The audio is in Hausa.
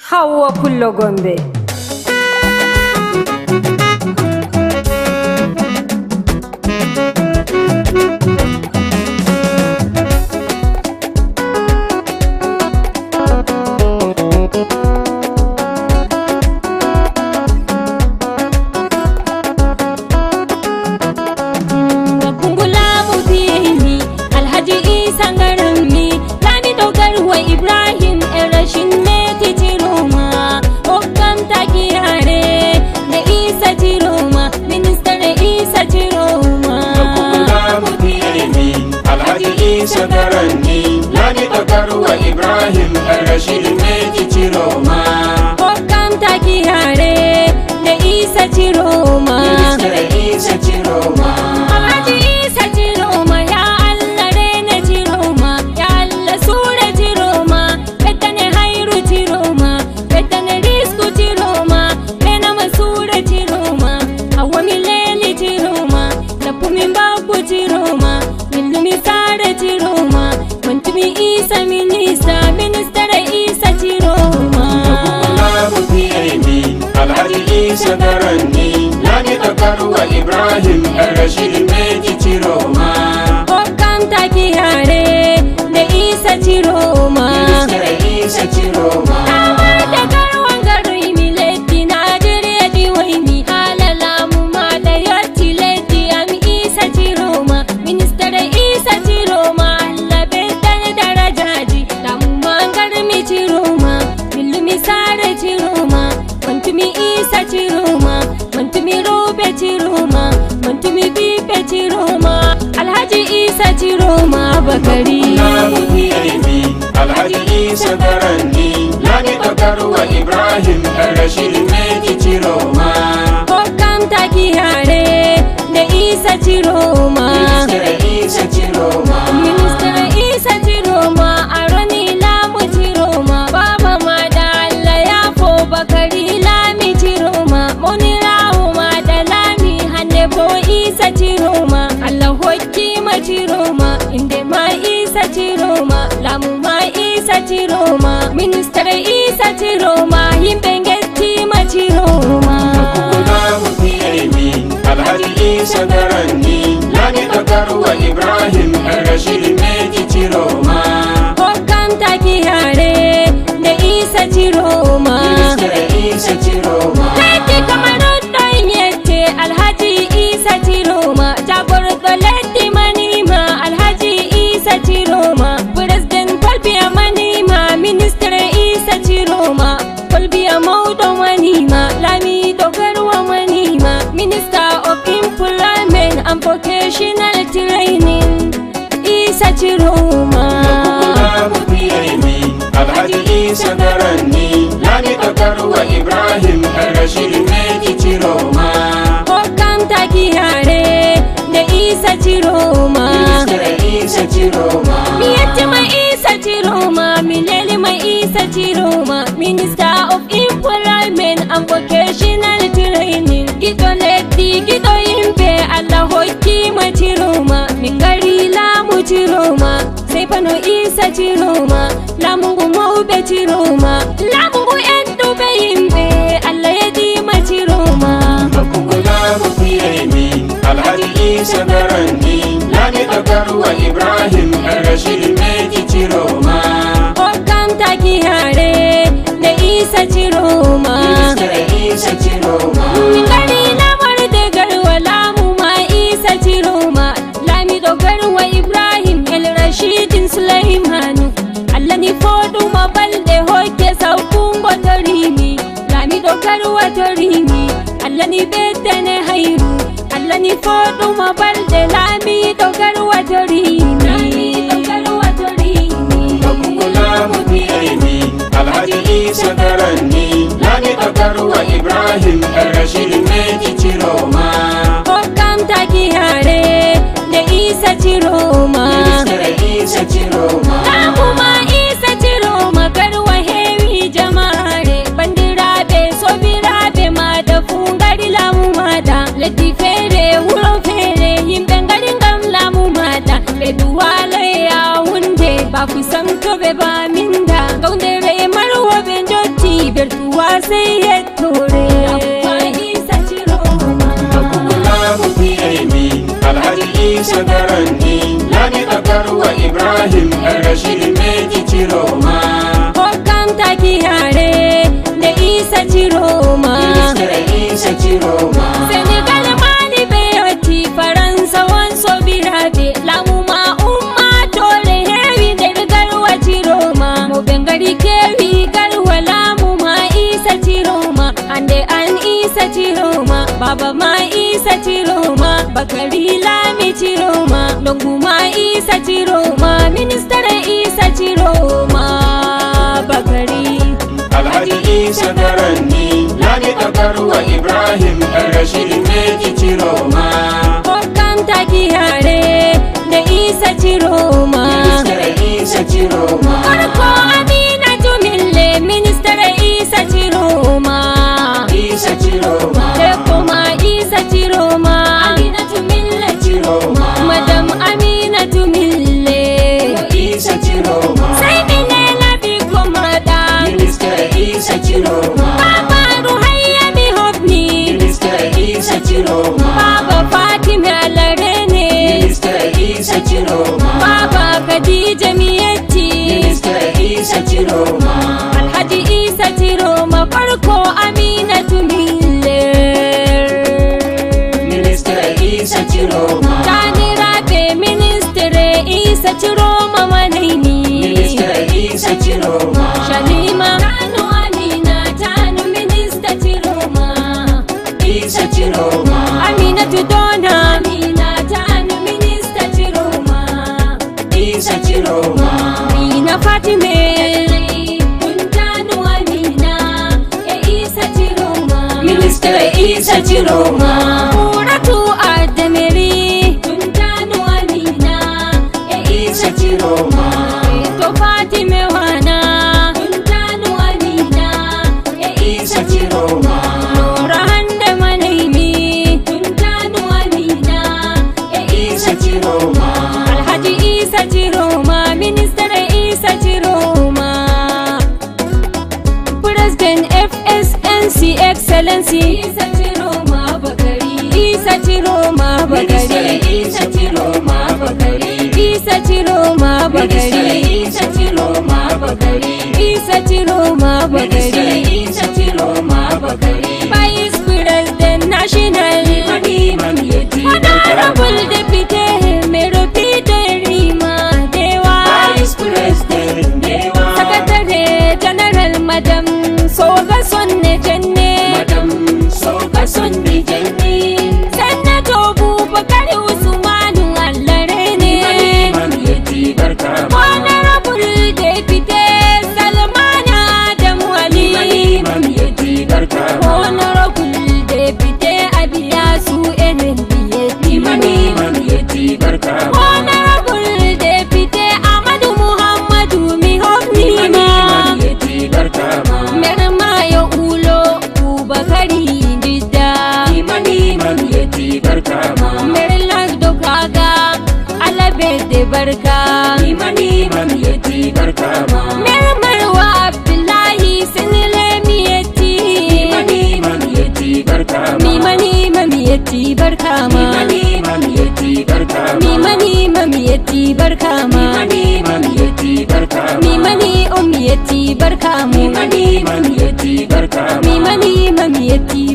Hauwa Pullo Gombe. Ibrahim Erashin Meti Tiroma, Okam Takihare, the Isa Tiroma, Minister Isa Tiroma. Alhaji Isa Garani, Lani Tokarwa Ibrahim Erashin Meti Tiroma, Okam Takihare, the Isa Tiroma, Minister Isa Tiroma. Alhaji Isa Tiroma, Ya Allah Rene Tiroma, Ya Allah Sura Tiroma, Betane Hairu Tiroma, Betane Risku Tiroma, Bena Masura Tiroma, Awami Leli Tiroma, Lapumi Mbaku Tiroma, Milumi Sare Tiroma, Mantumi Isa Minister, Minister Isa Tiroma. Alhaji Isa Garani, Lani Tokarwa Ibrahim Erashin Meti Tiroma, Okam Takihare, the Isa Tiroma, Minister Isa Tiroma. Awada Garwan Garui Mileti Nigeria Diwaini, Alalamu Mada Yoti Leti Am Isa Tiroma, Minister Isa Tiroma, Allah Betane Darajaji, Lamu Mangarmi Tiroma, Milumi Sare Tiroma, Mantumi Isa Tiroma, Mantumi Robe Tiroma, Mantumi Bibe Tiroma, Alhaji Isa Tiroma Bakari. Alhaji Isa Garani, Lani Tokarwa Ibrahim Erashin Meti Tiroma, Okam Takihare, the Isa Tiroma, Minister Isa Tiroma. Minister Isa Tiroma, Aroni Lamu Tiroma, Baba Madalla Yafo Bakari Lami Tiroma, Monira Umada Lami Hanebo Isa Tiroma, Allah Hokima Tiroma, Indema Isa Tiroma, Lamu Ma Isa Tiroma, Minister Isa Tiroma, Himbengeti Ma Tiroma. Alhaji Isa Garani, Lani Tokarwa Ibrahim Erashin Meti Tiroma, Okam Takihare, the Isa Tiroma, Minister Isa Tiroma. Leti Kamaroto Inyete, Alhaji Isa Tiroma, Jaborto Leti Manima, Alhaji Isa Tiroma, President Kolbia Manima, Minister Isa Tiroma, Kolbia Maudo Manima, Lami Tokarwa Manima, Minister of Employment and Vocational Training, Isa Tiroma. Alhaji Isa Garani, Lani Tokarwa Ibrahim Erashin Meti Tiroma, Okam Takihare, the Isa Tiroma, Minister Isa Tiroma. Miyati Ma Isa Tiroma, Mileli Ma Isa Tiroma, Minister of Employment and Vocational Training, Gito Leti, Gito Impe, Allah Hokima Tiroma, Mingari Lamu Tiroma, Sepano Isa Tiroma, Lamungu Maube Tiroma, Lamungu Endube Impe, Allah Yedima Tiroma. Alhaji Isa Garani, Lani Tokarwa Ibrahim Erashin Meti Tiroma, Okam Takihare, the Isa Tiroma, Minister Isa Tiroma. Mingari Lamar de Garwa Lamu Ma Isa Tiroma, Lami Tokarwa Ibrahim El Rashidin Sulaimanu, Allah ni fodu mabalde hoke saukungo Tarimi, Lami Tokarwa Tarimi, Allah ni betane Hairu, Allah ni fodu mabalde Lami Tokarwa Tarimi, Lami Tokarwa Tarimi. Alhaji Isa Garani, Lani Tokarwa Ibrahim Erashin Meti Tiroma, Okam Takihare, the Isa Tiroma, Minister Isa Tiroma. Lakuma Isa Tiroma, Garwa Hewi Jamare, Bandirabe, Sobirabe, Mada Fungari Lamu Mada, Leti Fere, Huro Fere, Himbengaringam Lamu Mada, Beduwale Ya Hunde, Baku Samto Beba Minda, Gaundere Marwa Benjoti, Rashid Meji Ciroma. Hokam taki hare da Isa Ciroma. Minister Isa Ciroma. Senegal mani beyoti Faransa wanso birabe lamuma umma tole hewi der garwa Ciroma. Mo bengari kewi garwa lamuma Isa Ciroma. Ande an Isa Ciroma. Baba ma Isa Ciroma. Bakari Lami Ciroma. Lungu ma Isa Ciroma. Minister Isa Ciroma. Bakari Alhaji Isa Garanni. Lami Garwa Ibrahim Rashid Meji Ciroma. Hokam taki hare da Isa Ciroma. Minister Isa Ciroma. Farko Amina Tumille Minister Isa Ciroma. Isa Ciroma. Sai kuma Isa Ciroma. Amina Tumille Ciroma. Madam Amina Tumille. Isa Ciroma. Sai Bilela Biko da Minister Isa Ciroma. Baba Ruhayya Mihofni. Minister Isa Ciroma. Baba Fatima Larene. Minister Isa Ciroma. Baba Khadija Miyatti. Minister Isa Ciroma. Alhaji Isa Ciroma farko Aminatu Miller. Minister Isa Ciroma. Tani Rabe Minister Isa Ciroma Manaini. Minister Isa Ciroma. Shalima Tanu Amina Tanu Minister Ciroma. Isa Ciroma. Aminatu Dona Amina Tanu Minister Ciroma. Isa Ciroma. Amina Fatime Kuntanu Amina Isa Ciroma. Minister Isa Ciroma. Muratu Adamiri Kuntanu Amina Isa Ciroma. To Fatime Wana Kuntanu Amina Isa Ciroma. Nura Hande Manaimi Kuntanu Amina Isa Ciroma. Alhaji Isa Ciroma Minister Isa Ciroma President FSNC Excellency Isa Ciroma Bakari Isa Ciroma Minister Bakari Isa Ciroma. Bakari. Isa Ciroma Minister Bakari Isa Ciroma. Bakari. Isa Ciroma Minister Bakari Isa Ciroma. Bakari. Vice President National Honorable Deputy Mayor Peter Rima Dewa Vice President Dewa. Secretary General Madam Soga Sonne Jenne Madam Soka Sunni Jenni. Senator Bubakar Usmanu Allarene Imam Yati Barka. Honorable Deputy Salman Adam Wali Imam Yati Barka. Honorable Deputy Abiyasu NNBA Imam Yati Barka. Honorable Deputy Ahmadu Muhammadu Imam Mihofnima Yati Barka. Mermayo Ulo Bubakari Jidda Imam Yati Barka. Merlag Dokaga Alabede Barka Imam Yati Barka. Mermarwa Abdullahi Sinile Miyati Imam Yati Barka. Mimani Mamiyati Barkama Imam Yati Barka. Mimani Mamiyati Barkama Imam Yati Barka. Mimani Umiyati Barkamu Imam Yati Barka. Mimani Mamiyati